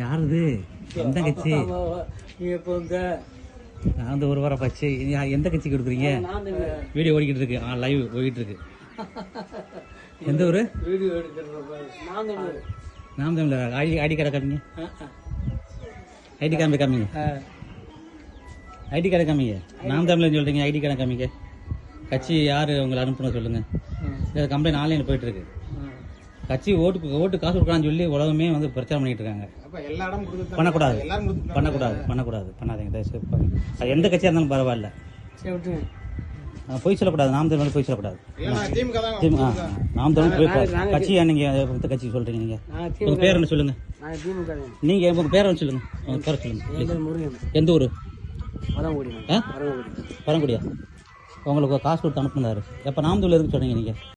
யாருது? எந்த கட்சி? நான் வந்து ஒரு வாரம் பச்சு. எந்த கட்சி கொடுக்குறீங்க? வீடியோ ஓடிக்கிட்டு இருக்கு. லைவ் போயிட்டு இருக்கு. எந்த ஊரு? நாம் தமிழர். ஐடி கார்டை காமிங்க. ஐடி கார்டு காமிங்க. ஐடி கார்டை காமிங்க. நாம் தமிழர் சொல்றீங்க, ஐடி கார்டை காமிங்க. கட்சி யாரு உங்களை அனுப்புன சொல்லுங்க. கம்ப்ளைண்ட் ஆன்லைன்ல போயிட்டு இருக்கு. கட்சி ஓட்டு காசு கொடுக்கலான்னு சொல்லி உலகமே வந்து பிரச்சாரம் பண்ணிட்டு இருக்காங்க. பண்ணக்கூடாது, பண்ணாதீங்க. அது எந்த கட்சியா இருந்தாலும் பரவாயில்ல. பொய் சொல்லக்கூடாது. நாம் தமிழ் பொய் சொல்லக்கூடாது. நாம் தமிழ் கட்சியா? நீங்க கட்சி சொல்றீங்க. நீங்க உங்க பேர் என்ன சொல்லுங்க. நீங்க உங்க பேரை சொல்லுங்க. உங்க பேரை சொல்லுங்க. எந்த ஊரு? பரங்குடியா? உங்களுக்கு காசு கொடுத்து அனுப்புனாரு. எப்ப நாம் தமிழ் இருக்கு சொல்றீங்க நீங்க?